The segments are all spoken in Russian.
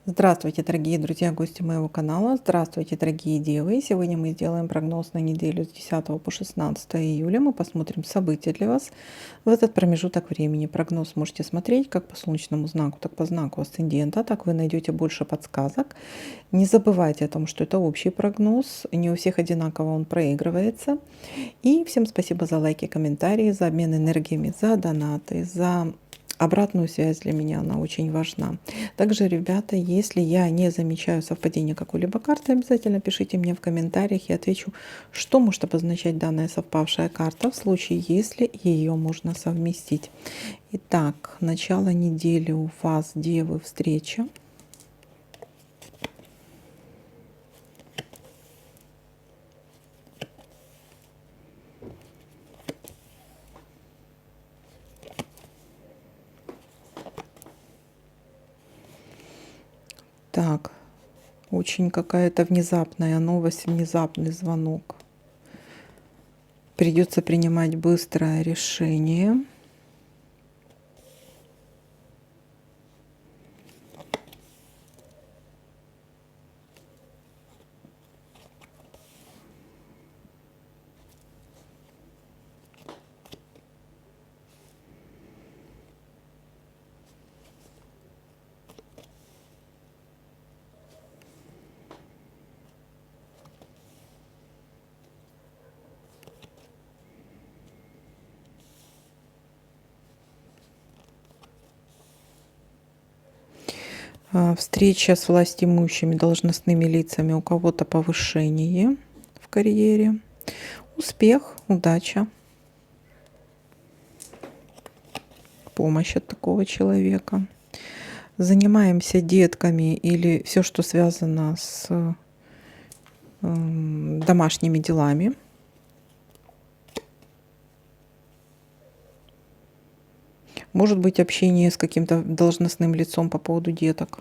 Здравствуйте, дорогие друзья, гости моего канала. Здравствуйте, дорогие девы. Сегодня мы сделаем прогноз на неделю с 10 по 16 июля. Мы посмотрим события для вас в этот промежуток времени. Прогноз можете смотреть как по солнечному знаку, так по знаку асцендента. Так вы найдете больше подсказок. Не забывайте о том, что это общий прогноз. Не у всех одинаково он проигрывается. И всем спасибо за лайки, комментарии, за обмен энергиями, за донаты, за обратную связь. Для меня она очень важна. Также, ребята, если я не замечаю совпадения какой-либо карты, обязательно пишите мне в комментариях, я отвечу, что может обозначать данная совпавшая карта в случае, если ее можно совместить. Итак, начало недели у вас, девы, встреча. Так, очень какая-то внезапная новость, внезапный звонок. Придется принимать быстрое решение. Встреча с властимущими должностными лицами, у кого-то повышение в карьере, успех, удача, помощь от такого человека. Занимаемся детками или все, что связано с домашними делами. Может быть, общение с каким-то должностным лицом по поводу деток.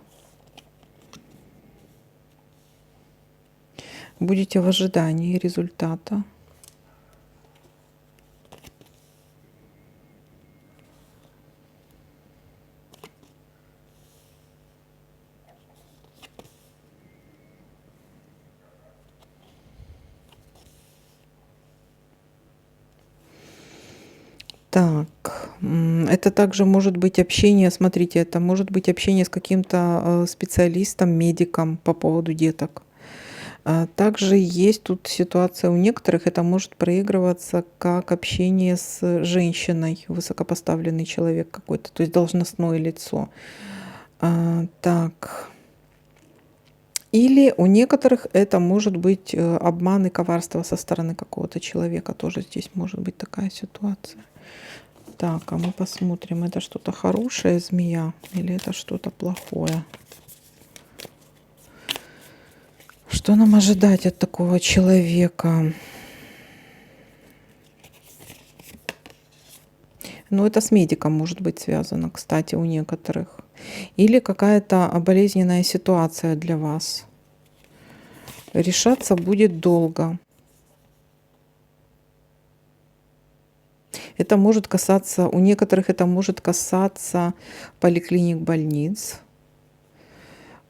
Будете в ожидании результата. Так, это также может быть общение, смотрите, это может быть общение с каким-то специалистом, медиком по поводу деток. Также есть тут ситуация у некоторых, это может проигрываться как общение с женщиной, высокопоставленный человек какой-то, то есть должностное лицо. Так. Или у некоторых это может быть обман и коварство со стороны какого-то человека, тоже здесь может быть такая ситуация. Так, а мы посмотрим, это что-то хорошее, змея, или это что-то плохое. Что нам ожидать от такого человека? Ну, это с медиком может быть связано, кстати, у некоторых. Или какая-то болезненная ситуация для вас. Решаться будет долго. Это может касаться, у некоторых это может касаться поликлиник, больниц.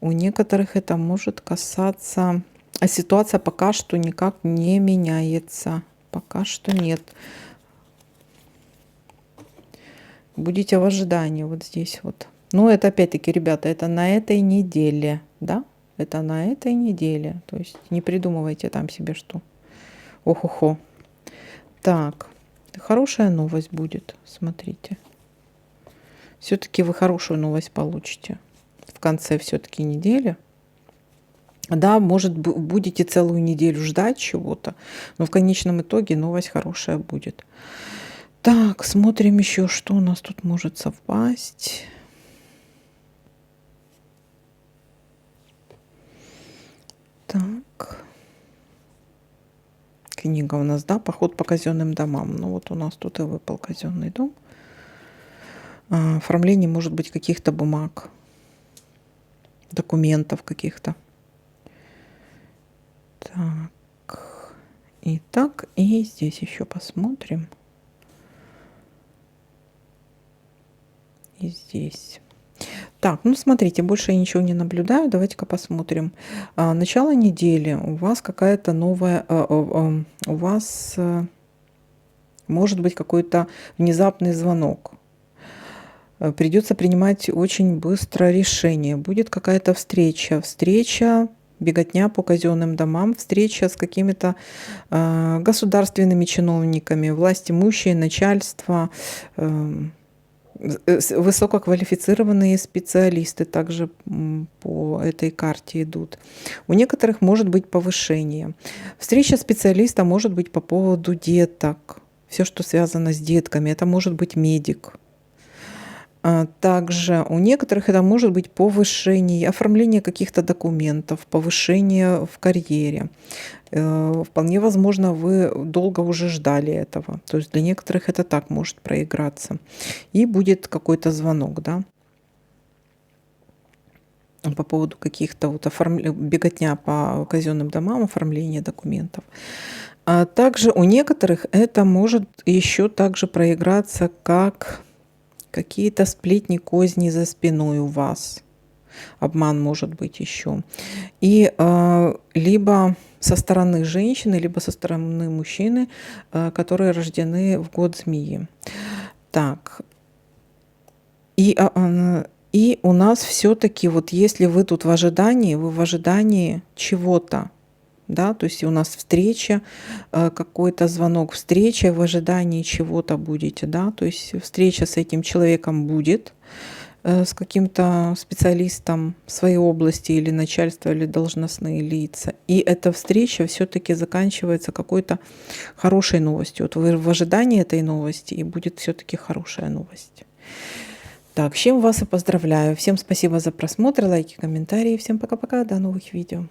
У некоторых это может касаться... А ситуация пока что никак не меняется. Пока что нет. Будете в ожидании вот здесь вот. Ну, это опять-таки, ребята, это на этой неделе, да? Это на этой неделе. То есть не придумывайте там себе что. Ох-охо. Так, хорошая новость будет, смотрите. Все-таки вы хорошую новость получите в конце все-таки недели. Да, может, будете целую неделю ждать чего-то, но в конечном итоге новость хорошая будет. Так, смотрим еще, что у нас тут может совпасть. Так. Книга у нас, да, поход по казенным домам. Ну вот у нас тут и выпал казенный дом. Оформление может быть каких-то бумаг, документов каких-то. Так. Итак, и здесь еще посмотрим. И здесь. Так, ну смотрите, больше я ничего не наблюдаю. Давайте-ка посмотрим. Начало недели. У вас какая-то новая, у вас может быть какой-то внезапный звонок. Придется принимать очень быстро решение. Будет какая-то встреча, беготня по казенным домам, встреча с какими-то государственными чиновниками, властимущие, начальство, высококвалифицированные специалисты также по этой карте идут. У некоторых может быть повышение. Встреча специалиста может быть по поводу деток. Все, что связано с детками. Это может быть медик. Также у некоторых это может быть повышение, оформление каких-то документов, повышение в карьере. Вполне возможно, вы долго уже ждали этого. То есть для некоторых это так может проиграться. И будет какой-то звонок, да, по поводу каких-то вот беготня по казенным домам, оформления документов. А также у некоторых это может еще также проиграться как какие-то сплетни, козни за спиной у вас. Обман может быть еще. И либо со стороны женщины, либо со стороны мужчины, которые рождены в год змеи. Так. И у нас все-таки, вот если вы тут в ожидании, вы в ожидании чего-то, да, то есть у нас встреча, какой-то звонок, встреча, в ожидании чего-то будете, да, то есть встреча с этим человеком будет, с каким-то специалистом в своей области или начальство, или должностные лица. И эта встреча все-таки заканчивается какой-то хорошей новостью. Вот вы в ожидании этой новости, и будет все-таки хорошая новость. Так, с чем вас и поздравляю. Всем спасибо за просмотр, лайки, комментарии. Всем пока-пока, до новых видео.